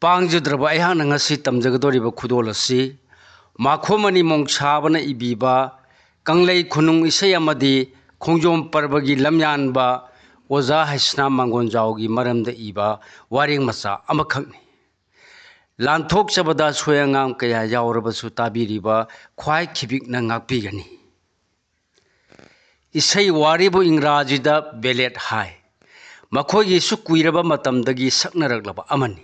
ꯄꯥꯡꯖꯗ꯭ꯔꯕ ꯑꯩꯍꯥꯛꯅ ꯉꯁꯤ ꯇꯝꯖꯒꯗꯧꯔꯤꯕ ꯈꯨꯗꯣꯜ ꯑꯁꯤ ꯃꯥꯈꯣꯝꯃꯅꯤ ꯃꯣꯡꯁꯥꯕꯅ ꯏꯕꯤꯕ ꯀꯪꯂꯩ ꯈꯨꯅꯨꯡ ꯏꯁꯩ ꯑꯃꯗꯤ ꯈꯣꯡꯖꯣꯝ ꯄꯔꯕꯒꯤ ꯂꯝꯌꯥꯟꯕ ꯑꯣꯖꯥ ꯍꯩꯁꯅꯥꯝ ꯃꯥꯡꯒꯣꯟꯖꯥꯎꯒꯤ ꯃꯔꯝꯗ ꯏꯕ ꯋꯥꯔꯦꯡ ꯃꯆꯥ ꯑꯃꯈꯛꯅꯤ꯫ ꯂꯥꯟꯊꯣꯛꯆꯕꯗ ꯑꯁꯣꯏ ꯑꯉꯥꯝ ꯀꯌꯥ ꯌꯥꯎꯔꯕꯁꯨ ꯇꯥꯕꯤꯔꯤꯕ ꯈ꯭ꯋꯥꯏ ꯈꯤꯕꯤꯛꯅ ꯉꯥꯛꯄꯤꯒꯅꯤ꯫ ꯏꯁꯩ ꯋꯥꯔꯤꯕꯨ ꯏꯪꯒ꯭ꯔꯥꯖꯤꯗ ꯕꯦꯂꯦꯠ ꯍꯥꯏ꯫ ꯃꯈꯣꯏꯒꯤ ꯁꯨꯛ ꯀꯨꯏꯔꯕ ꯃꯇꯝꯗꯒꯤ ꯁꯛꯅꯔꯛꯂꯕ ꯑꯃꯅꯤ꯫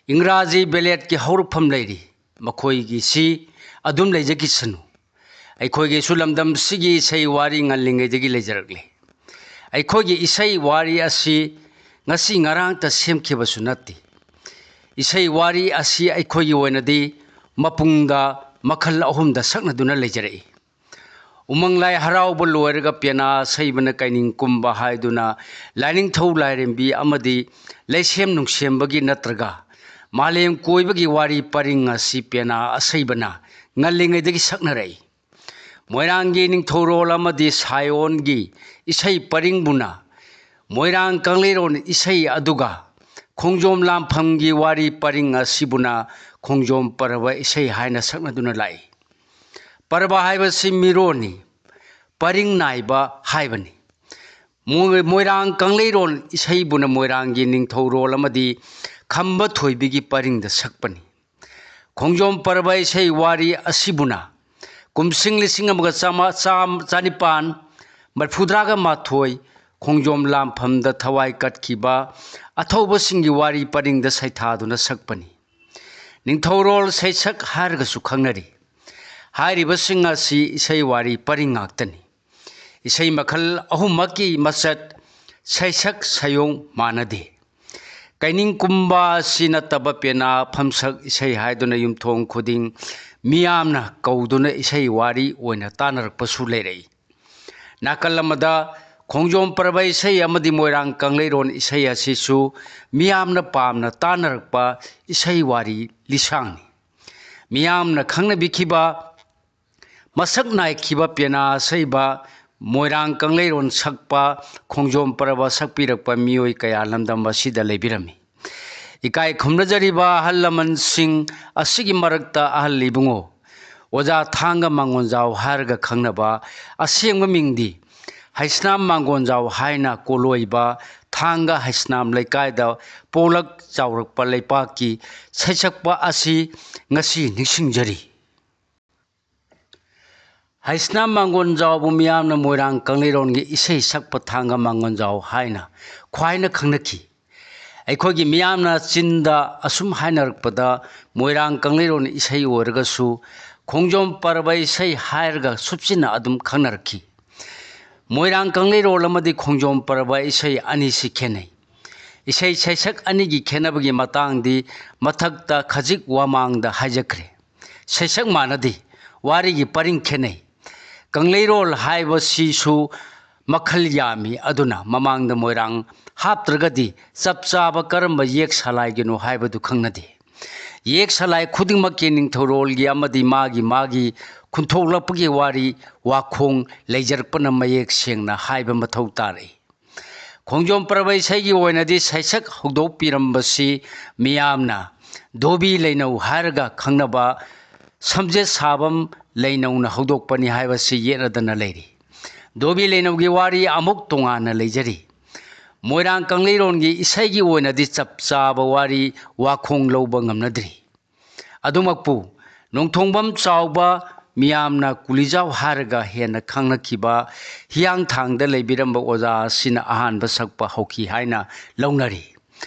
ꯏꯪꯒ꯭ꯔꯥꯖꯤ ꯕꯦꯂꯦꯠꯀꯤ ꯍꯧꯔꯛꯐꯝ ꯂꯩꯔꯤ꯫ ꯃꯈꯣꯏꯒꯤꯁꯤ ꯑꯗꯨꯝ ꯂꯩꯖꯈꯤꯁꯅꯨ꯫ ꯑꯩꯈꯣꯏꯒꯤꯁꯨ ꯂꯝꯗꯝꯁꯤꯒꯤ ꯏꯁꯩ ꯋꯥꯔꯤ ꯉꯜꯂꯤꯉꯩꯗꯒꯤ ꯂꯩꯖꯔꯛꯂꯤ꯫ ꯑꯩꯈꯣꯏꯒꯤ ꯏꯁꯩ ꯋꯥꯔꯤ ꯑꯁꯤ ꯉꯁꯤ ꯉꯔꯥꯡꯇ ꯁꯦꯝꯈꯤꯕꯁꯨ ꯅꯠꯇꯦ꯫ ꯏꯁꯩ ꯋꯥꯔꯤ ꯑꯁꯤ ꯑꯩꯈꯣꯏꯒꯤ ꯑꯣꯏꯅꯗꯤ ꯃꯄꯨꯡꯗ ꯃꯈꯜ ꯑꯍꯨꯝꯗ ꯁꯛꯅꯗꯨꯅ ꯂꯩꯖꯔꯛꯏ꯫ ꯎꯃꯪ ꯂꯥꯏ ꯍꯔꯥꯎꯕ ꯂꯣꯏꯔꯒ ꯄꯦꯅꯥ ꯁꯩꯕꯅ ꯀꯩꯅꯤꯡ ꯀꯨꯝꯕ ꯍꯥꯏꯗꯨꯅ ꯂꯥꯏꯅꯤꯡꯊꯧ ꯂꯥꯏꯔꯦꯝꯕꯤ ꯑꯃꯗꯤ ꯂꯩꯁꯦꯝ ꯅꯨꯡꯁꯦꯝꯕꯒꯤ ꯅꯠꯇ꯭ꯔꯒ ꯃꯥꯂꯦꯝ ꯀꯣꯏꯕꯒꯤ ꯋꯥꯔꯤ ꯄꯔꯤꯡ ꯑꯁꯤ ꯄꯦꯅꯥ ꯑꯁꯩꯕꯅ ꯉꯜꯂꯤꯉꯩꯗꯒꯤ ꯁꯛꯅꯔꯛꯏ꯫ ꯃꯣꯏꯔꯥꯡꯒꯤ ꯅꯤꯡꯊꯧꯔꯣꯜ ꯑꯃꯗꯤ ꯁꯥꯏꯑꯣꯟꯒꯤ ꯏꯁꯩ ꯄꯔꯤꯡꯕꯨꯅ ꯃꯣꯏꯔꯥꯡ ꯀꯪꯂꯩꯔꯣꯟ ꯏꯁꯩ ꯑꯗꯨꯒ ꯈꯣꯡꯖꯣꯝ ꯂꯥꯟꯐꯝꯒꯤ ꯋꯥꯔꯤ ꯄꯔꯤꯡ ꯑꯁꯤꯕꯨꯅ ꯈꯣꯡꯖꯣꯝ ꯄꯔꯕ ꯏꯁꯩ ꯍꯥꯏꯅ ꯁꯛꯅꯗꯨꯅ ꯂꯥꯛꯏ꯫ ꯄꯔꯕ ꯍꯥꯏꯕꯁꯤ ꯃꯤꯔꯣꯟꯅꯤ, ꯄꯔꯤꯡ ꯅꯥꯏꯕ ꯍꯥꯏꯕꯅꯤ꯫ ꯃꯣꯏꯔꯥꯡ ꯀꯪꯂꯩꯔꯣꯟ ꯏꯁꯩꯕꯨꯅ ꯃꯣꯏꯔꯥꯡꯒꯤ ꯅꯤꯡꯊꯧꯔꯣꯜ ꯑꯃꯗꯤ ꯈꯝꯕ ꯊꯣꯏꯕꯤꯒꯤ ꯄꯔꯤꯡꯗ ꯁꯛꯄꯅꯤ꯫ ꯈꯣꯡꯖꯣꯝ ꯄꯔꯕ ꯏꯁꯩ ꯋꯥꯔꯤ ꯑꯁꯤꯕꯨꯅ ꯀꯨꯝꯁꯤꯡ 1934 ꯈꯣꯡꯖꯣꯝ ꯂꯥꯟꯐꯝꯗ ꯊꯋꯥꯏ ꯀꯠꯈꯤꯕ ꯑꯊꯧꯕꯁꯤꯡꯒꯤ ꯋꯥꯔꯤ ꯄꯔꯤꯡꯗ ꯁꯩꯊꯥꯗꯨꯅ ꯁꯛꯄꯅꯤ꯫ ꯅꯤꯡꯊꯧꯔꯣꯜ ꯁꯩꯁꯛ ꯍꯥꯏꯔꯒꯁꯨ ꯈꯪꯅꯔꯤ꯫ ꯍꯥꯏꯔꯤꯕꯁꯤꯡ ꯑꯁꯤ ꯏꯁꯩ ꯋꯥꯔꯤ ꯄꯔꯤꯡ ꯉꯥꯛꯇꯅꯤ꯫ ꯏꯁꯩ ꯃꯈꯜ ꯑꯍꯨꯝꯃꯛꯀꯤ ꯃꯆꯠ ꯁꯩꯁꯛ ꯁꯩꯑꯣꯡ ꯃꯥꯟꯅꯗꯦ꯫ ꯀꯩꯅꯤꯡ ꯀꯨꯝꯕ ꯑꯁꯤ ꯅꯠꯇꯕ ꯄꯦꯅꯥ ꯐꯝꯁꯛ ꯏꯁꯩ ꯍꯥꯏꯗꯨꯅ ꯌꯨꯝꯊꯣꯡ ꯈꯨꯗꯤꯡ ꯃꯤꯌꯥꯝꯅ ꯀꯧꯗꯨꯅ ꯏꯁꯩ ꯋꯥꯔꯤ ꯑꯣꯏꯅ ꯇꯥꯅꯔꯛꯄꯁꯨ ꯂꯩꯔꯛꯏ꯫ ꯅꯥꯀꯜ ꯑꯃꯗ ꯈꯣꯡꯖꯣꯝ ꯄꯔꯕ ꯏꯁꯩ ꯑꯃꯗꯤ ꯃꯣꯏꯔꯥꯡ ꯀꯪꯂꯩꯔꯣꯟ ꯏꯁꯩ ꯑꯁꯤꯁꯨ ꯃꯤꯌꯥꯝꯅ ꯄꯥꯝꯅ ꯇꯥꯅꯔꯛꯄ ꯏꯁꯩ ꯋꯥꯔꯤ ꯂꯤꯁꯥꯡꯅꯤ꯫ ꯃꯤꯌꯥꯝꯅ ꯈꯪꯅꯕꯤꯈꯤꯕ ꯃꯁꯛ ꯅꯥꯏꯈꯤꯕ ꯄꯦꯅꯥ ꯑꯁꯩꯕ ꯃꯣꯏꯔꯥꯡ ꯀꯪꯂꯩꯔꯣꯟ ꯁꯛꯄ ꯈꯣꯡꯖꯣꯝ ꯄꯔꯕ ꯁꯛꯄꯤꯔꯛꯄ ꯃꯤꯑꯣꯏ ꯀꯌꯥ ꯂꯝꯗꯝ ꯑꯁꯤꯗ ꯂꯩꯕꯤꯔꯝꯃꯤ꯫ ꯏꯀꯥꯏ ꯈꯨꯝꯅꯖꯔꯤꯕ ꯑꯍꯜ ꯂꯃꯟꯁꯤꯡ ꯑꯁꯤꯒꯤ ꯃꯔꯛꯇ ꯑꯍꯜ ꯏꯕꯨꯡꯉꯣ ꯑꯣꯖꯥ ꯊꯥꯡꯒ ꯃꯥꯡꯒꯣꯟꯖꯥꯎ ꯍꯥꯏꯔꯒ ꯈꯪꯅꯕ ꯑꯁꯦꯡꯕ ꯃꯤꯡꯗꯤ ꯍꯩꯁꯅꯥꯝ ꯃꯥꯡꯒꯣꯟꯖꯥꯎ ꯍꯥꯏꯅ ꯀꯣꯂꯣꯏꯕ ꯊꯥꯡꯒ ꯍꯩꯁꯅꯥꯝ ꯂꯩꯀꯥꯏꯗ ꯄꯣꯛꯂꯛ ꯆꯥꯎꯔꯛꯄ ꯂꯩꯄꯥꯛꯀꯤ ꯁꯩꯁꯛꯄ ꯑꯁꯤ ꯉꯁꯤ ꯅꯤꯡꯁꯤꯡꯖꯔꯤ꯫ ꯍꯩꯁꯅꯥꯝ ꯃꯥꯡꯒꯣꯟꯖꯥꯎꯕꯨ ꯃꯤꯌꯥꯝꯅ ꯃꯣꯏꯔꯥꯡ ꯀꯪꯂꯩꯔꯣꯟꯒꯤ ꯏꯁꯩ ꯁꯛꯄ ꯊꯥꯡꯒ ꯃꯥꯡꯒꯣꯟꯖꯥꯎ ꯍꯥꯏꯅ ꯈ꯭ꯋꯥꯏꯅ ꯈꯪꯅꯈꯤ꯫ ꯑꯩꯈꯣꯏꯒꯤ ꯃꯤꯌꯥꯝꯅ ꯆꯤꯟꯗ ꯑꯁꯨꯝ ꯍꯥꯏꯅꯔꯛꯄꯗ ꯃꯣꯏꯔꯥꯡ ꯀꯪꯂꯩꯔꯣꯟ ꯏꯁꯩ ꯑꯣꯏꯔꯒꯁꯨ ꯈꯣꯡꯖꯣꯝ ꯄꯔꯕ ꯏꯁꯩ ꯍꯥꯏꯔꯒ ꯁꯨꯞꯆꯤꯟꯅ ꯑꯗꯨꯝ ꯈꯪꯅꯔꯛꯈꯤ꯫ ꯃꯣꯏꯔꯥꯡ ꯀꯪꯂꯩꯔꯣꯜ ꯑꯃꯗꯤ ꯈꯣꯡꯖꯣꯝ ꯄꯔꯕ ꯏꯁꯩ ꯑꯅꯤꯁꯤ ꯈꯦꯠꯅꯩ꯫ ꯏꯁꯩ ꯁꯩꯁꯛ ꯑꯅꯤꯒꯤ ꯈꯦꯠꯅꯕꯒꯤ ꯃꯇꯥꯡꯗꯤ ꯃꯊꯛꯇ ꯈꯖꯤꯛ ꯋꯥꯃꯥꯡꯗ ꯍꯥꯏꯖꯈ꯭ꯔꯦ꯫ ꯁꯩꯁꯛ ꯃꯥꯟꯅꯗꯦ, ꯋꯥꯔꯤꯒꯤ ꯄꯔꯤꯡ ꯈꯦꯠꯅꯩ꯫ ꯀꯪꯂꯩꯔꯣꯜ ꯍꯥꯏꯕꯁꯤꯁꯨ ꯃꯈꯜ ꯌꯥꯝꯃꯤ ꯑꯗꯨꯅ ꯃꯃꯥꯡꯗ ꯃꯣꯏꯔꯥꯡ ꯍꯥꯞꯇ꯭ꯔꯒꯗꯤ ꯆꯞ ꯆꯥꯕ ꯀꯔꯝꯕ ꯌꯦꯛ ꯁꯂꯥꯏꯒꯤꯅꯣ ꯍꯥꯏꯕꯗꯨ ꯈꯪꯅꯗꯦ꯫ ꯌꯦꯛ ꯁꯂꯥꯏ ꯈꯨꯗꯤꯡꯃꯛꯀꯤ ꯅꯤꯡꯊꯧꯔꯣꯜꯒꯤ ꯑꯃꯗꯤ ꯃꯥꯒꯤ ꯈꯨꯟꯊꯣꯛꯂꯛꯄꯒꯤ ꯋꯥꯔꯤ ꯋꯥꯈꯣꯡ ꯂꯩꯖꯔꯛꯄꯅ ꯃꯌꯦꯛ ꯁꯦꯡꯅ ꯍꯥꯏꯕ ꯃꯊꯧ ꯇꯥꯔꯛꯏ꯫ ꯈꯣꯡꯖꯣꯝ ꯄꯔꯕ ꯏꯁꯩꯒꯤ ꯑꯣꯏꯅꯗꯤ ꯁꯩꯁꯛ ꯍꯧꯗꯣꯛꯄꯤꯔꯝꯕꯁꯤ ꯃꯤꯌꯥꯝꯅ ꯙꯣꯕꯤ ꯂꯩꯅꯧ ꯍꯥꯏꯔꯒ ꯈꯪꯅꯕ ꯁꯝꯖꯦꯠ ꯁꯥꯕꯝ ꯂꯩꯅꯧꯅ ꯍꯧꯗꯣꯛꯄꯅꯤ ꯍꯥꯏꯕꯁꯤ ꯌꯦꯠꯅꯗꯅ ꯂꯩꯔꯤ꯫ ꯙꯣꯕꯤ ꯂꯩꯅꯧꯒꯤ ꯋꯥꯔꯤ ꯑꯃꯨꯛ ꯇꯣꯉꯥꯟꯅ ꯂꯩꯖꯔꯤ꯫ ꯃꯣꯏꯔꯥꯡ ꯀꯪꯂꯩꯔꯣꯟꯒꯤ ꯏꯁꯩꯒꯤ ꯑꯣꯏꯅꯗꯤ ꯆꯞ ꯆꯥꯕ ꯋꯥꯔꯤ ꯋꯥꯈꯣꯡ ꯂꯧꯕ ꯉꯝꯅꯗ꯭ꯔꯤ꯫ ꯑꯗꯨꯃꯛꯄꯨ ꯅꯣꯡꯊꯣꯡꯕꯝ ꯆꯥꯎꯕ ꯃꯤꯌꯥꯝꯅ ꯀꯨꯂꯤꯖꯥꯎ ꯍꯥꯏꯔꯒ ꯍꯦꯟꯅ ꯈꯪꯅꯈꯤꯕ ꯍꯤꯌꯥꯡꯊꯥꯡꯗ ꯂꯩꯕꯤꯔꯝꯕ ꯑꯣꯖꯥ ꯑꯁꯤꯅ ꯑꯍꯥꯟꯕ ꯁꯛꯄ ꯍꯧꯈꯤ ꯍꯥꯏꯅ ꯂꯧꯅꯔꯤ꯫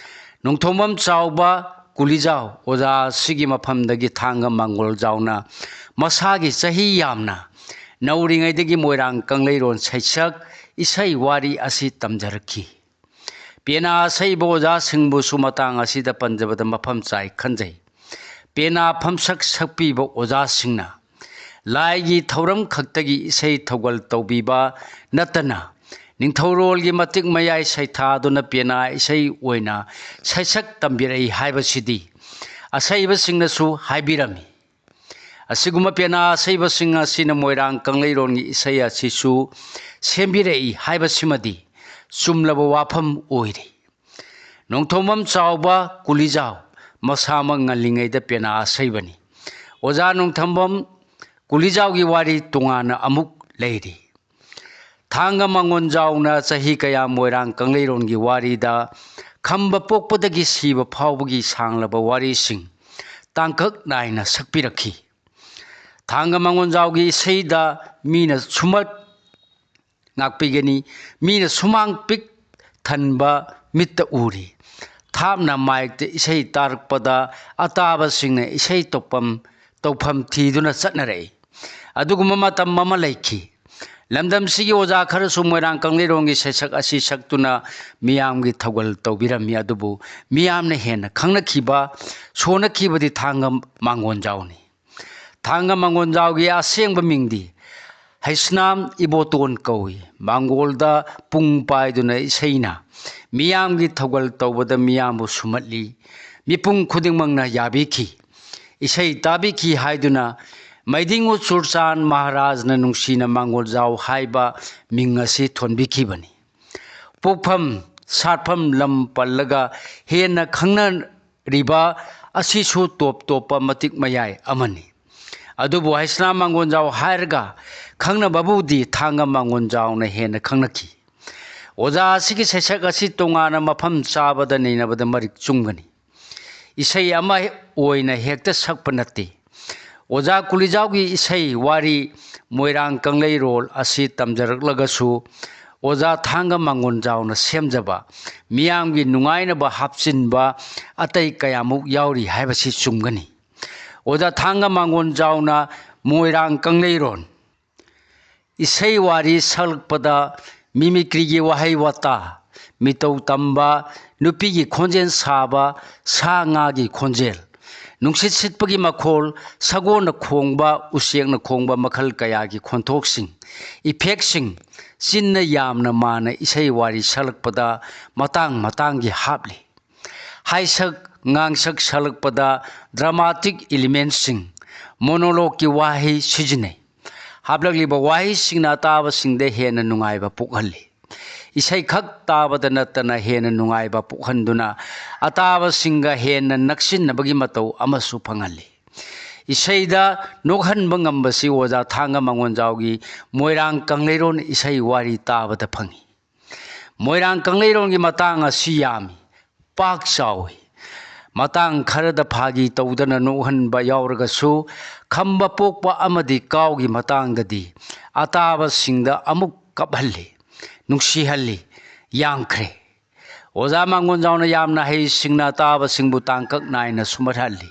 ꯅꯣꯡꯊꯣꯡꯕꯝ ꯆꯥꯎꯕ ꯀꯨꯂꯤꯖꯥꯎ ꯑꯣꯖꯥ ꯑꯁꯤꯒꯤ ꯃꯐꯝꯗꯒꯤ ꯊꯥꯡꯒ ꯃꯥꯡꯒꯣꯟꯖꯥꯎꯅ ꯃꯁꯥꯒꯤ ꯆꯍꯤ ꯌꯥꯝꯅ ꯅꯧꯔꯤꯉꯩꯗꯒꯤ ꯃꯣꯏꯔꯥꯡ ꯀꯪꯂꯩꯔꯣꯟ ꯁꯩꯁꯛ ꯏꯁꯩ ꯋꯥꯔꯤ ꯑꯁꯤ ꯇꯝꯖꯔꯛꯈꯤ꯫ ꯄꯦꯅꯥ ꯑꯁꯩꯕ ꯑꯣꯖꯥꯁꯤꯡꯕꯨꯁꯨ ꯃꯇꯥꯡ ꯑꯁꯤꯗ ꯄꯟꯖꯕꯗ ꯃꯐꯝ ꯆꯥꯏ ꯈꯟꯖꯩ꯫ ꯄꯦꯅಾ ꯐꯝꯁꯛ ꯁꯛꯄꯤꯕ ꯑꯣꯖꯥꯁꯤꯡꯅ ꯂꯥꯏꯒꯤ ꯊꯧꯔꯝ ꯈꯛꯇꯒꯤ ꯏꯁꯩ ꯊꯧꯒꯜ ꯇꯧꯕꯤꯕ ꯅꯠꯇꯅ ꯅꯤꯡꯊꯧꯔꯣꯜꯒꯤ ꯃꯇꯤꯛ ꯃꯌꯥꯏ ꯁꯩꯊꯥꯗꯨꯅ ꯄꯦꯅꯥ ꯏꯁꯩ ꯑꯣꯏꯅ ꯁꯩꯁꯛ ꯇꯝꯕꯤꯔꯛꯏ ꯍꯥꯏꯕꯁꯤꯗꯤ ꯑꯁꯩꯕꯁꯤꯡꯅꯁꯨ ꯍꯥꯏꯕꯤꯔꯝꯃꯤ꯫ ꯑꯁꯤꯒꯨꯝꯕ ꯄꯦꯅꯥ ꯑꯁꯩꯕꯁꯤꯡ ꯑꯁꯤꯅ ꯃꯣꯏꯔꯥꯡ ꯀꯪꯂꯩꯔꯣꯟꯒꯤ ꯏꯁꯩ ꯑꯁꯤꯁꯨ ꯁꯦꯝꯕꯤꯔꯛꯏ ꯍꯥꯏꯕꯁꯤꯃꯗꯤ ꯆꯨꯝꯂꯕ ꯋꯥꯐꯝ ꯑꯣꯏꯔꯤ꯫ ꯅꯣꯡꯊꯣꯡꯕꯝ ꯆꯥꯎꯕ ꯀꯨꯂꯤꯖꯥꯎ ꯃꯁꯥꯃꯛ ꯉꯜꯂꯤꯉꯩꯗ ꯄꯦꯅꯥ ꯁꯩꯕꯅꯤ꯫ ꯑꯣꯖꯥ ꯅꯣꯡꯊꯝꯕꯝ ꯀꯨꯂꯤꯖꯥꯎꯒꯤ ꯋꯥꯔꯤ ꯇꯣꯉꯥꯟꯅ ꯑꯃꯨꯛ ꯂꯩꯔꯤ꯫ ꯊꯥꯡꯒ ꯃꯥꯡꯒꯣꯟꯖꯥꯎꯅ ꯆꯍꯤ ꯀꯌꯥ ꯃꯣꯏꯔꯥꯡ ꯀꯪꯂꯩꯔꯣꯟꯒꯤ ꯋꯥꯔꯤꯗ ꯈꯝꯕ ꯄꯣꯛꯄꯗꯒꯤ ꯁꯤꯕ ꯐꯥꯎꯕꯒꯤ ꯁꯥꯡꯂꯕ ꯋꯥꯔꯤꯁꯤꯡ ꯇꯥꯡꯀꯛ ꯅꯥꯏꯅ ꯁꯛꯄꯤꯔꯛꯈꯤ꯫ ꯊꯥꯡꯒ ꯃꯥꯡꯒꯣꯟꯖꯥꯎꯒꯤ ꯏꯁꯩꯗ ꯃꯤꯅ ꯁꯨꯃꯠ ꯉꯥꯛꯄꯤꯒꯅꯤ, ꯃꯤꯅ ꯁꯨꯃꯥꯡ ꯄꯤꯛ ꯊꯟꯕ ꯃꯤꯠꯇ ꯎꯔꯤ꯫ ꯊꯥꯞꯅ ꯃꯥꯏꯛꯇ ꯏꯁꯩ ꯇꯥꯔꯛꯄꯗ ꯑꯇꯥꯕꯁꯤꯡꯅ ꯏꯁꯩ ꯇꯧꯐꯝ ꯊꯤꯗꯨꯅ ꯆꯠꯅꯔꯛꯏ꯫ ꯑꯗꯨꯒꯨꯝꯕ ꯃꯇꯝ ꯑꯃ ꯂꯩꯈꯤ꯫ ꯂꯝꯗꯝꯁꯤꯒꯤ ꯑꯣꯖꯥ ꯈꯔꯁꯨ ꯃꯣꯏꯔꯥꯡ ꯀꯪꯂꯩꯔꯣꯟꯒꯤ ꯁꯩꯁꯛ ꯑꯁꯤ ꯁꯛꯇꯨꯅ ꯃꯤꯌꯥꯝꯒꯤ ꯊꯧꯒꯜ ꯇꯧꯕꯤꯔꯝꯃꯤ꯫ ꯑꯗꯨꯕꯨ ꯃꯤꯌꯥꯝꯅ ꯍꯦꯟꯅ ꯈꯪꯅꯈꯤꯕ, ꯁꯣꯟꯅꯈꯤꯕꯗꯤ ꯊꯥꯡꯒ ꯃꯥꯡꯒꯣꯟꯖꯥꯎꯅꯤ꯫ ꯊꯥꯡꯒ ꯃꯥꯡꯒꯣꯟꯖꯥꯎꯒꯤ ꯑꯁꯦꯡꯕ ꯃꯤꯡꯗꯤ ꯍꯩꯁꯅꯥꯝ ꯏꯕꯣꯇꯣꯟ ꯀꯧꯏ꯫ ꯃꯥꯡꯒꯣꯜꯗ ꯄꯨꯡ ꯄꯥꯏꯗꯨꯅ ꯏꯁꯩꯅ ꯃꯤꯌꯥꯝꯒꯤ ꯊꯧꯒꯜ ꯇꯧꯕꯗ ꯃꯤꯌꯥꯝꯕꯨ ꯁꯨꯝꯍꯠꯂꯤ꯫ ꯃꯤꯄꯨꯝ ꯈꯨꯗꯤꯡꯃꯛꯅ ꯌꯥꯕꯤꯈꯤ, ꯏꯁꯩ ꯇꯥꯕꯤꯈꯤ ꯍꯥꯏꯗꯨꯅ ꯃꯩꯗꯤꯡꯉꯨ ꯆꯨꯔꯆꯥꯟ ꯃꯍꯥꯔꯥꯖꯅ ꯅꯨꯡꯁꯤꯅ ꯃꯥꯡꯒꯣꯟꯖꯥꯎ ꯍꯥꯏꯕ ꯃꯤꯡ ꯑꯁꯤ ꯊꯣꯟꯕꯤꯈꯤꯕꯅꯤ꯫ ꯄꯣꯛꯐꯝ ꯁꯥꯠꯐꯝ ꯂꯝ ꯄꯜꯂꯒ ꯍꯦꯟꯅ ꯈꯪꯅꯔꯤꯕ ꯑꯁꯤꯁꯨ ꯇꯣꯞ ꯇꯣꯞꯄ ꯃꯇꯤꯛ ꯃꯌꯥꯏ ꯑꯃꯅꯤ꯫ ꯑꯗꯨꯕꯨ ꯍꯩꯁꯅꯥꯝ ꯃꯥꯡꯒꯣꯟꯖꯥꯎ ꯍꯥꯏꯔꯒ ꯈꯪꯅꯕꯕꯨꯗꯤ ꯊꯥꯡꯒ ꯃꯥꯡꯒꯣꯟꯖꯥꯎꯅ ꯍꯦꯟꯅ ꯈꯪꯅꯈꯤ꯫ ꯑꯣꯖꯥ ꯑꯁꯤꯒꯤ ꯁꯩꯁꯛ ꯑꯁꯤ ꯇꯣꯉꯥꯟꯅ ꯃꯐꯝ ꯆꯥꯕꯗ ꯅꯩꯅꯕꯗ ꯃꯔꯤꯛ ꯆꯨꯝꯒꯅꯤ꯫ ꯏꯁꯩ ꯑꯃ ꯑꯣꯏꯅ ꯍꯦꯛꯇ ꯁꯛꯄ ꯅꯠꯇꯦ꯫ ꯑꯣꯖꯥ ꯀꯨꯂꯤꯖꯥꯎꯒꯤ ꯏꯁꯩ ꯋꯥꯔꯤ ꯃꯣꯏꯔꯥꯡ ꯀꯪꯂꯩꯔꯣꯜ ꯑꯁꯤ ꯇꯝꯖꯔꯛꯂꯒꯁꯨ ꯑꯣꯖꯥ ꯊꯥꯡꯒ ꯃꯥꯡꯒꯣꯟꯖꯥꯎꯅ ꯁꯦꯝꯖꯕ, ꯃꯤꯌꯥꯝꯒꯤ ꯅꯨꯡꯉꯥꯏꯅꯕ ꯍꯥꯞꯆꯤꯟꯕ ꯑꯇꯩ ꯀꯌꯥꯃꯨꯛ ꯌꯥꯎꯔꯤ ꯍꯥꯏꯕꯁꯤ ꯆꯨꯝꯒꯅꯤ꯫ ꯑꯣꯖꯥ ꯊꯥꯡꯒ ꯃꯥꯡꯒꯣꯟꯖꯥꯎꯅ ꯃꯣꯏꯔꯥꯡ ꯀꯪꯂꯩꯔꯣꯟ ꯏꯁꯩ ꯋꯥꯔꯤ ꯁꯛꯂꯛꯄꯗ ꯃꯤꯃꯤꯀ꯭ꯔꯤꯒꯤ ꯋꯥꯍꯩ ꯋꯥꯇꯥ, ꯃꯤꯇꯧ ꯇꯝꯕ, ꯅꯨꯄꯤꯒꯤ ꯈꯣꯟꯖꯦꯜ ꯁꯥꯕ, ꯁꯥ ꯉꯥꯒꯤ ꯈꯣꯟꯖꯦꯜ, ꯅꯨꯡꯁꯤꯠ ꯁꯤꯠꯄꯒꯤ ꯃꯈꯣꯜ, ꯁꯒꯣꯜꯅ ꯈꯣꯡꯕ, ꯎꯆꯦꯛꯅ ꯈꯣꯡꯕ ꯃꯈꯜ ꯀꯌꯥꯒꯤ ꯈꯣꯟꯊꯣꯛꯁꯤꯡ, ꯏꯐꯦꯛꯁꯤꯡ ꯆꯤꯟꯅ ꯌꯥꯝꯅ ꯃꯥꯟꯅ ꯏꯁꯩ ꯋꯥꯔꯤ ꯁꯛꯂꯛꯄꯗ ꯃꯇꯥꯡ ꯃꯇꯥꯡꯒꯤ ꯍꯥꯞꯂꯤ꯫ ꯍꯥꯏꯁꯛ ꯉꯥꯡꯁꯛ ꯁꯛꯂꯛꯄꯗ ꯗ꯭ꯔꯃꯥꯇꯤꯛ ꯏꯂꯤꯃꯦꯟꯠꯁꯤꯡ, ꯃꯣꯅꯣꯂꯣꯒꯀꯤ ꯋꯥꯍꯩ ꯁꯤꯖꯤꯟꯅꯩ꯫ ꯍꯥꯞꯂꯛꯂꯤꯕ ꯋꯥꯍꯩꯁꯤꯡꯅ ꯑꯇꯥꯕꯁꯤꯡꯗ ꯍꯦꯟꯅ ꯅꯨꯡꯉꯥꯏꯕ ꯄꯣꯛꯍꯜꯂꯤ꯫ ꯏꯁꯩꯈꯛ ꯇꯥꯕꯗ ꯅꯠꯇꯅ ꯍꯦꯟꯅ ꯅꯨꯡꯉꯥꯏꯕ ꯄꯣꯛꯍꯟꯗꯨꯅ ꯑꯇꯥꯕꯁꯤꯡꯒ ꯍꯦꯟꯅ ꯅꯛꯁꯤꯟꯅꯕꯒꯤ ꯃꯇꯧ ꯑꯃꯁꯨ ꯐꯪꯍꯜꯂꯤ꯫ ꯏꯁꯩꯗ ꯅꯣꯛꯍꯟꯕ ꯉꯝꯕꯁꯤ ꯑꯣꯖꯥ ꯊꯥꯡꯒ ꯃꯥꯡꯒꯣꯟꯖꯥꯎꯒꯤ ꯃꯣꯏꯔꯥꯡ ꯀꯪꯂꯩꯔꯣꯟ ꯏꯁꯩ ꯋꯥꯔꯤ ꯇꯥꯕꯗ ꯐꯪꯏ꯫ ꯃꯣꯏꯔꯥꯡ ꯀꯪꯂꯩꯔꯣꯟꯒꯤ ꯃꯇꯥꯡ ꯑꯁꯤ ꯌꯥꯝꯃꯤ, ꯄꯥꯛ ꯆꯥꯎꯏ꯫ ꯃꯇꯥꯡ ꯈꯔꯗ ꯐꯥꯒꯤ ꯇꯧꯗꯅ ꯅꯣꯛꯍꯟꯕ ꯌꯥꯎꯔꯒꯁꯨ ꯈꯝꯕ ꯄꯣꯛꯄ ꯑꯃꯗꯤ ꯀꯥꯎꯒꯤ ꯃꯇꯥꯡꯗꯗꯤ ꯑꯇꯥꯕꯁꯤꯡꯗ ꯑꯃꯨꯛ ꯀꯞꯍꯜꯂꯤ, ꯅꯨꯡꯁꯤꯍꯜꯂꯤ, ꯌꯥꯝꯈ꯭ꯔꯦ꯫ ꯑꯣꯖꯥ ꯃꯥꯡꯒꯣꯟꯖꯥꯎꯅ ꯌꯥꯝꯅ ꯍꯩꯁꯤꯡꯅ ꯑꯇꯥꯕꯁꯤꯡꯕꯨ ꯇꯥꯡꯀꯛ ꯅꯥꯏꯅ ꯁꯨꯝꯍꯠꯍꯜꯂꯤ꯫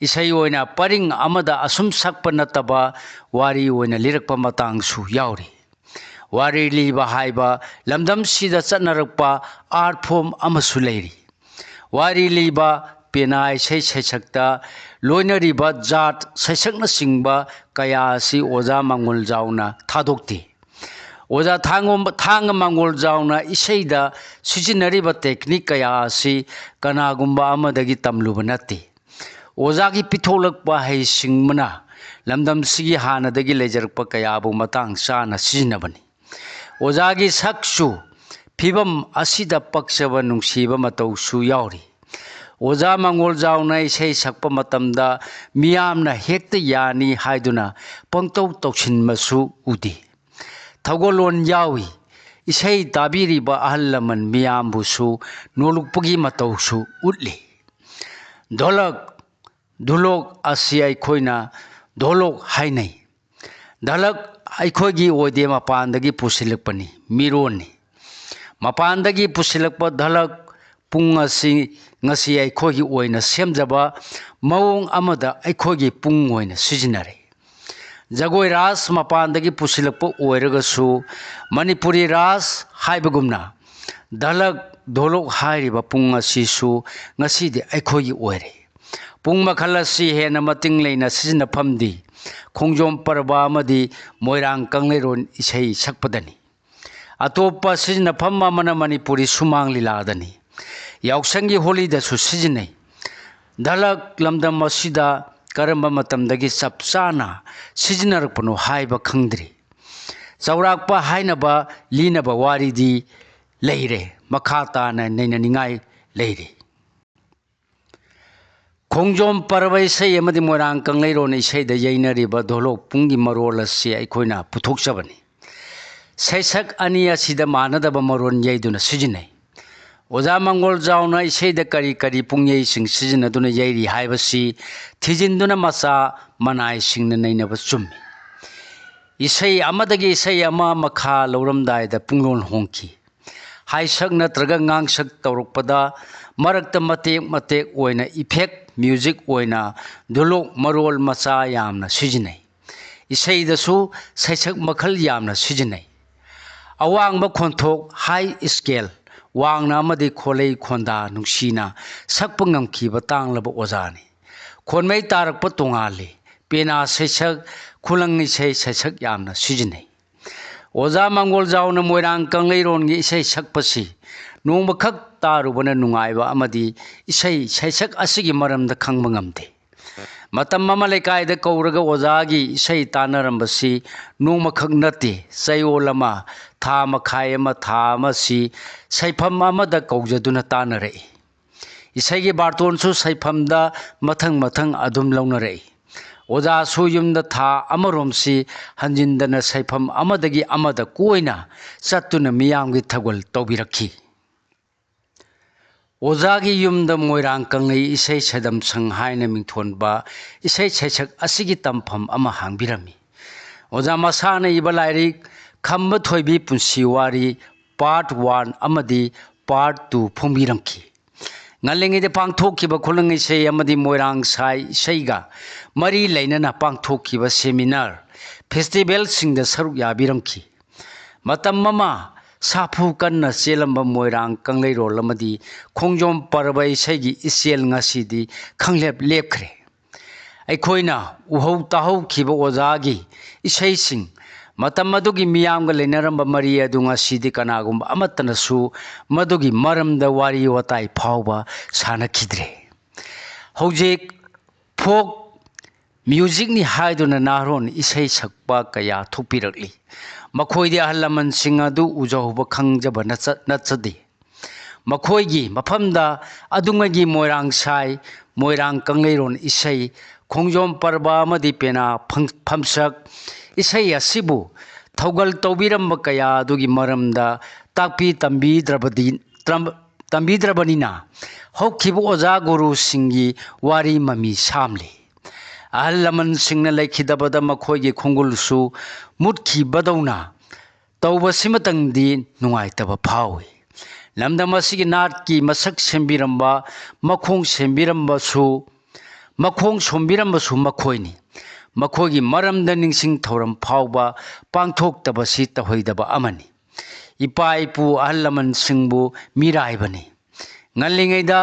ꯏꯁꯩ ꯑꯣꯏꯅ ꯄꯔꯤꯡ ꯑꯃꯗ ꯑꯁꯨꯝ ꯁꯛꯄ ꯅꯠꯇꯕ ꯋꯥꯔꯤ ꯑꯣꯏꯅ ꯂꯤꯔꯛꯄ ꯃꯇꯥꯡꯁꯨ ꯌꯥꯎꯔꯤ꯫ ꯋꯥꯔꯤ ꯂꯤꯕ ꯍꯥꯏꯕ ꯂꯝꯗꯝꯁꯤꯗ ꯆꯠꯅꯔꯛꯄ ꯑꯥꯔꯠ ꯐꯣꯔꯝ ꯑꯃꯁꯨ ꯂꯩꯔꯤ꯫ ꯋꯥꯔꯤ ꯂꯤꯕ, ꯄꯦꯅꯥ ꯏꯁꯩ ꯁꯩꯁꯛꯇ ꯂꯣꯏꯅꯔꯤꯕ ꯖꯥꯠ, ꯁꯩꯁꯛꯅꯆꯤꯡꯕ ꯀꯌꯥ ꯑꯁꯤ ꯑꯣꯖꯥ ꯃꯥꯡꯒꯣꯟꯖꯥꯎꯅ ꯊꯥꯗꯣꯛꯇꯦ꯫ ꯑꯣꯖꯥ ꯊꯥꯡꯒ ꯃꯥꯡꯒꯣꯟꯖꯥꯎꯅ ꯏꯁꯩꯗ ꯁꯤꯖꯤꯟꯅꯔꯤꯕ ꯇꯦꯛꯅꯤꯛ ꯀꯌꯥ ꯑꯁꯤ ꯀꯅꯥꯒꯨꯝꯕ ꯑꯃꯗꯒꯤ ꯇꯝꯂꯨꯕ ꯅꯠꯇꯦ꯫ ꯑꯣꯖꯥꯒꯤ ꯄꯤꯊꯣꯛꯂꯛꯄ ꯍꯩꯁꯤꯡꯕꯅ ꯂꯝꯗꯝꯁꯤꯒꯤ ꯍꯥꯟꯅꯗꯒꯤ ꯂꯩꯖꯔꯛꯄ ꯀꯌꯥꯕꯨ ꯃꯇꯥꯡ ꯆꯥꯅ ꯁꯤꯖꯤꯟꯅꯕꯅꯤ꯫ ꯑꯣꯖꯥꯒꯤ ꯁꯛꯁꯨ ꯐꯤꯚꯝ ꯑꯁꯤꯗ ꯄꯛꯆꯕ ꯅꯨꯡꯁꯤꯕ ꯃꯇꯧꯁꯨ ꯌꯥꯎꯔꯤ꯫ ꯑꯣꯖꯥ ꯃꯥꯡꯒꯣꯟꯖꯥꯎꯅ ꯏꯁꯩ ꯁꯛꯄ ꯃꯇꯝꯗ ꯃꯤꯌꯥꯝꯅ ꯍꯦꯛꯇ ꯌꯥꯅꯤ ꯍꯥꯏꯗꯨꯅ ꯄꯪꯇꯧ ꯇꯧꯁꯤꯟꯕꯁꯨ ꯎꯗꯦ꯫ ꯊꯧꯒꯜꯂꯣꯟ ꯌꯥꯎꯏ꯫ ꯏꯁꯩ ꯇꯥꯕꯤꯔꯤꯕ ꯑꯍꯜ ꯂꯃꯟ ꯃꯤꯌꯥꯝꯕꯨꯁꯨ ꯅꯣꯂꯨꯛꯄꯒꯤ ꯃꯇꯧꯁꯨ ꯎꯠꯂꯤ꯫ ꯙꯣꯂꯛ, ꯙꯨꯂꯣꯛ ꯑꯁꯤ ꯑꯩꯈꯣꯏꯅ ꯙꯣꯂꯣꯛ ꯍꯥꯏꯅꯩ꯫ ꯙꯂꯛ ꯑꯩꯈꯣꯏꯒꯤ ꯑꯣꯏꯗꯦ, ꯃꯄꯥꯟꯗꯒꯤ ꯄꯨꯁꯤꯜꯂꯛꯄꯅꯤ, ꯃꯤꯔꯣꯟꯅꯤ꯫ ꯃꯄꯥꯟꯗꯒꯤ ꯄꯨꯁꯤꯜꯂꯛꯄ ꯙꯂꯛ ꯄꯨꯡ ꯑꯁꯤ ꯉꯁꯤ ꯑꯩꯈꯣꯏꯒꯤ ꯑꯣꯏꯅ ꯁꯦꯝꯖꯕ ꯃꯑꯣꯡ ꯑꯃꯗ ꯑꯩꯈꯣꯏꯒꯤ ꯄꯨꯡ ꯑꯣꯏꯅ ꯁꯤꯖꯤꯟꯅꯔꯦ꯫ ꯖꯒꯣꯏ ꯔꯥꯁ ꯃꯄꯥꯟꯗꯒꯤ ꯄꯨꯁꯤꯜꯂꯛꯄ ꯑꯣꯏꯔꯒꯁꯨ ꯃꯅꯤꯄꯨꯔꯤ ꯔꯥꯁ ꯍꯥꯏꯕꯒꯨꯝꯅ ꯙꯂꯛ, ꯙꯣꯂꯣꯛ ꯍꯥꯏꯔꯤꯕ ꯄꯨꯡ ꯑꯁꯤꯁꯨ ꯉꯁꯤꯗꯤ ꯑꯩꯈꯣꯏꯒꯤ ꯑꯣꯏꯔꯦ꯫ ꯄꯨꯡ ꯃꯈꯜ ꯑꯁꯤ ꯍꯦꯟꯅ ꯃꯇꯤꯡ ꯂꯩꯅ ꯁꯤꯖꯤꯟꯅꯐꯝꯗꯤ ꯈꯣꯡꯖꯣꯝ ꯄꯔꯕ ꯑꯃꯗꯤ ꯃꯣꯏꯔꯥꯡ ꯀꯪꯂꯩꯔꯣꯟ ꯏꯁꯩ ꯁꯛꯄꯗꯅꯤ꯫ ꯑꯇꯣꯞꯄ ꯁꯤꯖꯤꯟꯅꯐꯝ ꯑꯃꯅ ꯃꯅꯤꯄꯨꯔꯤ ꯁꯨꯃꯥꯡ ꯂꯤꯂꯥꯗꯅꯤ꯫ ꯌꯥꯎꯁꯪꯒꯤ ꯍꯣꯂꯤꯗꯁꯨ ꯁꯤꯖꯤꯟꯅꯩ꯫ ꯙꯂꯛ ꯂꯝꯗꯝ ꯑꯁꯤꯗ ꯀꯔꯝꯕ ꯃꯇꯝꯗꯒꯤ ꯆꯞ ꯆꯥꯅ ꯁꯤꯖꯤꯟꯅꯔꯛꯄꯅꯣ ꯍꯥꯏꯕ ꯈꯪꯗ꯭ꯔꯤ꯫ ꯆꯥꯎꯔꯥꯛꯄ ꯍꯥꯏꯅꯕ ꯂꯤꯅꯕ ꯋꯥꯔꯤꯗꯤ ꯂꯩꯔꯦ, ꯃꯈꯥ ꯇꯥꯅ ꯅꯩꯅꯅꯤꯡꯉꯥꯏ ꯂꯩꯔꯤ꯫ ꯈꯣꯡꯖꯣꯝ ꯄꯔꯕ ꯏꯁꯩ ꯑꯃꯗꯤ ꯃꯣꯏꯔꯥꯡ ꯀꯪꯂꯩꯔꯣꯟ ꯏꯁꯩꯗ ꯌꯩꯅꯔꯤꯕ ꯙꯣꯂꯣꯛ ꯄꯨꯡꯒꯤ ꯃꯔꯣꯜ ꯑꯁꯤ ꯑꯩꯈꯣꯏꯅ ꯄꯨꯊꯣꯛꯆꯕꯅꯤ꯫ ꯁꯩꯁꯛ ꯑꯅꯤ ꯑꯁꯤꯗ ꯃꯥꯟꯅꯗꯕ ꯃꯔꯣꯜ ꯌꯩꯗꯨꯅ ꯁꯤꯖꯤꯟꯅꯩ꯫ ꯑꯣꯖꯥ ꯃꯪꯒꯣꯜꯖꯥꯎꯅ ꯏꯁꯩꯗ ꯀꯔꯤ ꯀꯔꯤ ꯄꯨꯡꯌꯩꯁꯤꯡ ꯁꯤꯖꯤꯟꯅꯗꯨꯅ ꯌꯩꯔꯤ ꯍꯥꯏꯕꯁꯤ ꯊꯤꯖꯤꯟꯗꯨꯅ ꯃꯆꯥ ꯃꯅꯥꯏꯁꯤꯡꯅ ꯅꯩꯅꯕ ꯆꯨꯝꯃꯤ꯫ ꯏꯁꯩ ꯑꯃꯗꯒꯤ ꯏꯁꯩ ꯑꯃ ꯃꯈꯥ ꯂꯧꯔꯝꯗꯥꯏꯗ ꯄꯨꯡꯂꯣꯟ ꯍꯣꯡꯈꯤ꯫ ꯍꯥꯏꯁꯛ ꯅꯠꯇ꯭ꯔꯒ ꯉꯥꯡꯁꯛ ꯇꯧꯔꯛꯄꯗ ꯃꯔꯛꯇ ꯃꯇꯦꯛ ꯃꯇꯦꯛ ꯑꯣꯏꯅ ꯏꯐꯦꯛ ꯃ꯭ꯌꯨꯖꯤꯛ ꯑꯣꯏꯅ ꯙꯣꯂꯣꯛ ꯃꯔꯣꯜ ꯃꯆꯥ ꯌꯥꯝꯅ ꯁꯤꯖꯤꯟꯅꯩ꯫ ꯏꯁꯩꯗꯁꯨ ꯁꯩꯁꯛ ꯃꯈꯜ ꯌꯥꯝꯅ ꯁꯤꯖꯤꯟꯅꯩ꯫ ꯑꯋꯥꯡꯕ ꯈꯣꯟꯊꯣꯛ ꯍꯥꯏ ꯁ꯭ꯀꯦꯜ ꯋꯥꯡꯅ ꯑꯃꯗꯤ ꯈꯣꯜꯂꯩ ꯈꯣꯟꯗꯥ ꯅꯨꯡꯁꯤꯅ ꯁꯛꯄ ꯉꯝꯈꯤꯕ ꯇꯥꯡꯂꯕ ꯑꯣꯖꯥꯅꯤ꯫ ꯈꯣꯟꯃꯩ ꯇꯥꯔꯛꯄ ꯇꯣꯉꯥꯜꯂꯤ꯫ ꯄꯦꯅꯥ ꯁꯩꯁꯛ ꯈꯨꯂꯪ ꯏꯁꯩ ꯁꯩꯁꯛ ꯌꯥꯝꯅ ꯁꯤꯖꯤꯟꯅꯩ꯫ ꯑꯣꯖꯥ ꯃꯪꯒꯣꯜꯖꯥꯎꯅ ꯃꯣꯏꯔꯥꯡ ꯀꯪꯂꯩꯔꯣꯟꯒꯤ ꯏꯁꯩ ꯁꯛꯄꯁꯤ ꯅꯣꯡꯃꯈꯛ ꯇꯥꯔꯨꯕꯅ ꯅꯨꯡꯉꯥꯏꯕ ꯑꯃꯗꯤ ꯏꯁꯩ ꯁꯩꯁꯛ ꯑꯁꯤꯒꯤ ꯃꯔꯝꯗ ꯈꯪꯕ ꯉꯝꯗꯦ꯫ ꯃꯇꯝ ꯑꯃ ꯂꯩꯀꯥꯏꯗ ꯀꯧꯔꯒ ꯑꯣꯖꯥꯒꯤ ꯏꯁꯩ ꯇꯥꯟꯅꯔꯝꯕꯁꯤ ꯅꯣꯡꯃꯈꯛ ꯅꯠꯇꯦ, ꯆꯌꯣꯜ ꯑꯃ, ꯊꯥ ꯃꯈꯥꯏ ꯑꯃ, ꯊꯥ ꯑꯃꯁꯤ ꯁꯩꯐꯝ ꯑꯃꯗ ꯀꯧꯖꯗꯨꯅ ꯇꯥꯟꯅꯔꯛꯏ꯫ ꯏꯁꯩꯒꯤ ꯕꯥꯔꯇꯣꯟꯁꯨ ꯁꯩꯐꯝꯗ ꯃꯊꯪ ꯃꯊꯪ ꯑꯗꯨꯝ ꯂꯧꯅꯔꯛꯏ꯫ ꯑꯣꯖꯥꯁꯨ ꯌꯨꯝꯗ ꯊꯥ ꯑꯃꯔꯣꯝꯁꯤ ꯍꯟꯖꯤꯟꯗꯅ ꯁꯩꯐꯝ ꯑꯃꯗꯒꯤ ꯑꯃꯗ ꯀꯣꯏꯅ ꯆꯠꯇꯨꯅ ꯃꯤꯌꯥꯝꯒꯤ ꯊꯧꯒꯜ ꯇꯧꯕꯤꯔꯛꯈꯤ꯫ ꯑꯣꯖꯥꯒꯤ ꯌꯨꯝꯗ ꯃꯣꯏꯔꯥꯡ ꯀꯪꯂꯩ ꯏꯁꯩ ꯁꯩꯗꯝꯁꯪ ꯍꯥꯏꯅ ꯃꯤꯡꯊꯣꯟꯕ ꯏꯁꯩ ꯁꯩꯁꯛ ꯑꯁꯤꯒꯤ ꯇꯝꯐꯝ ꯑꯃ ꯍꯥꯡꯕꯤꯔꯝꯃꯤ꯫ ꯑꯣꯖꯥ ꯃꯁꯥꯅ ꯏꯕ ꯂꯥꯏꯔꯤꯛ ꯈꯝꯕ ꯊꯣꯏꯕꯤ ꯄꯨꯟꯁꯤ ꯋꯥꯔꯤ ꯄꯥꯔꯠ 1 ꯑꯃꯗꯤ ꯄꯥꯔꯠ 2 ꯐꯣꯡꯕꯤꯔꯝꯈꯤ꯫ ꯉꯜꯂꯤꯉꯩꯗ ꯄꯥꯡꯊꯣꯛꯈꯤꯕ ꯈꯨꯂꯪ ꯏꯁꯩ ꯑꯃꯗꯤ ꯃꯣꯏꯔꯥꯡ ꯁꯥꯏ ꯏꯁꯩꯒ ꯃꯔꯤ ꯂꯩꯅꯅ ꯄꯥꯡꯊꯣꯛꯈꯤꯕ ꯁꯦꯃꯤꯅꯥꯔ, ꯐꯦꯁꯇꯤꯚꯦꯜꯁꯤꯡꯗ ꯁꯔꯨꯛ ꯌꯥꯕꯤꯔꯝꯈꯤ꯫ ꯃꯇꯝ ꯑꯃ ꯁꯥꯐꯨ ꯀꯟꯅ ꯆꯦꯜꯂꯝꯕ ꯃꯣꯏꯔꯥꯡ ꯀꯪꯂꯩꯔꯣꯜ ꯑꯃꯗꯤ ꯈꯣꯡꯖꯣꯝ ꯄꯔꯕ ꯏꯁꯩꯒꯤ ꯏꯆꯦꯜ ꯉꯁꯤꯗꯤ ꯈꯪꯂꯦꯞ ꯂꯦꯞꯈ꯭ꯔꯦ꯫ ꯑꯩꯈꯣꯏꯅ ꯎꯍꯧ ꯇꯥꯍꯧꯈꯤꯕ ꯑꯣꯖꯥꯒꯤ ꯏꯁꯩꯁꯤꯡ, ꯃꯇꯝ ꯑꯗꯨꯒꯤ ꯃꯤꯌꯥꯝꯒ ꯂꯩꯅꯔꯝꯕ ꯃꯔꯤ ꯑꯗꯨ ꯉꯁꯤꯗꯤ ꯀꯅꯥꯒꯨꯝꯕ ꯑꯃꯠꯇꯅꯁꯨ ꯃꯗꯨꯒꯤ ꯃꯔꯝꯗ ꯋꯥꯔꯤ ꯋꯥꯇꯥꯏ ꯐꯥꯎꯕ ꯁꯥꯅꯈꯤꯗ꯭ꯔꯦ꯫ ꯍꯧꯖꯤꯛ ꯐꯣꯛ ꯃ꯭ꯌꯨꯖꯤꯛꯅꯤ ꯍꯥꯏꯗꯨꯅ ꯅꯍꯥꯔꯣꯟ ꯏꯁꯩ ꯁꯛꯄ ꯀꯌꯥ ꯊꯣꯛꯄꯤꯔꯛꯂꯤ꯫ ꯃꯈꯣꯏꯗꯤ ꯑꯍꯜ ꯂꯃꯟꯁꯤꯡ ꯑꯗꯨ ꯎꯖꯍꯧꯕ ꯈꯪꯖꯕ ꯅꯠꯆꯗꯦ꯫ ꯃꯈꯣꯏꯒꯤ ꯃꯐꯝꯗ ꯑꯗꯨꯉꯩꯒꯤ ꯃꯣꯏꯔꯥꯡ ꯁꯥꯏ, ꯃꯣꯏꯔꯥꯡ ꯀꯪꯂꯩꯔꯣꯟ ꯏꯁꯩ, ꯈꯣꯡꯖꯣꯝ ꯄꯔꯕ ꯑꯃꯗꯤ ꯄꯦꯅꯥ ꯐꯝꯁꯛ ꯏꯁꯩ ꯑꯁꯤꯕꯨ ꯊꯧꯒꯜ ꯇꯧꯕꯤꯔꯝꯕ ꯀꯌꯥ ꯑꯗꯨꯒꯤ ꯃꯔꯝꯗ ꯇꯥꯛꯄꯤ ꯇꯝꯕꯤꯗ꯭ꯔꯕꯅꯤꯅ ꯍꯧꯈꯤꯕ ꯑꯣꯖꯥ ꯒꯨꯔꯨꯁꯤꯡꯒꯤ ꯋꯥꯔꯤ ꯃꯃꯤ ꯁꯥꯝꯂꯤ꯫ ꯑꯍꯜ ꯂꯃꯟꯁꯤꯡꯅ ꯂꯩꯈꯤꯗꯕꯗ ꯃꯈꯣꯏꯒꯤ ꯈꯣꯡꯒꯨꯜꯁꯨ ꯃꯨꯠꯈꯤꯕꯗꯧꯅ ꯇꯧꯕꯁꯤꯃꯇꯪꯗꯤ ꯅꯨꯡꯉꯥꯏꯇꯕ ꯐꯥꯎꯏ꯫ ꯂꯝꯗꯝ ꯑꯁꯤꯒꯤ ꯅꯥꯠꯀꯤ ꯃꯁꯛ ꯁꯦꯝꯕꯤꯔꯝꯕ, ꯃꯈꯣꯡ ꯁꯣꯝꯕꯤꯔꯝꯕꯁꯨ ꯃꯈꯣꯏꯅꯤ꯫ ꯃꯈꯣꯏꯒꯤ ꯃꯔꯝꯗ ꯅꯤꯡꯁꯤꯡ ꯊꯧꯔꯝ ꯐꯥꯎꯕ ꯄꯥꯡꯊꯣꯛꯇꯕꯁꯤ ꯇꯧꯍꯩꯗꯕ ꯑꯃꯅꯤ꯫ ꯏꯄꯥ ꯏꯄꯨ ꯑꯍꯜ ꯂꯃꯟꯁꯤꯡꯕꯨ ꯃꯤꯔꯥꯏꯕꯅꯤ꯫ ꯉꯜꯂꯤꯉꯩꯗ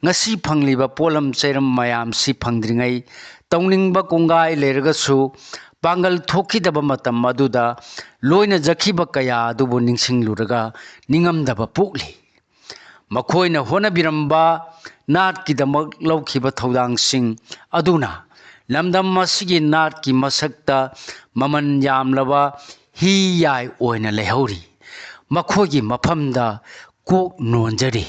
ꯉꯁꯤ ꯐꯪꯂꯤꯕ ꯄꯣꯠꯂꯝ ꯆꯩꯔꯝ ꯃꯌꯥꯝꯁꯤ ꯐꯪꯗ꯭ꯔꯤꯉꯩ ꯇꯧꯅꯤꯡꯕ ꯀꯣꯡꯒꯥꯏ ꯂꯩꯔꯒꯁꯨ ꯄꯥꯡꯒꯜ ꯊꯣꯛꯈꯤꯗꯕ ꯃꯇꯝ ꯑꯗꯨꯗ ꯂꯣꯏꯅꯖꯈꯤꯕ ꯀꯌꯥ ꯑꯗꯨꯕꯨ ꯅꯤꯡꯁꯤꯡꯂꯨꯔꯒ ꯅꯤꯡꯉꯝꯗꯕ ꯄꯣꯛꯂꯤ꯫ ꯃꯈꯣꯏꯅ ꯍꯣꯠꯅꯕꯤꯔꯝꯕ, ꯅꯥꯠꯀꯤꯗꯃꯛ ꯂꯧꯈꯤꯕ ꯊꯧꯗꯥꯡꯁꯤꯡ ꯑꯗꯨꯅ ꯂꯝꯗꯝ ꯑꯁꯤꯒꯤ ꯅꯥꯠꯀꯤ ꯃꯁꯛꯇ ꯃꯃꯜ ꯌꯥꯝꯂꯕ ꯍꯤ ꯌꯥꯏ ꯑꯣꯏꯅ ꯂꯩꯍꯧꯔꯤ꯫ ꯃꯈꯣꯏꯒꯤ ꯃꯐꯝꯗ ꯀꯣꯛ ꯅꯣꯟꯖꯔꯤ꯫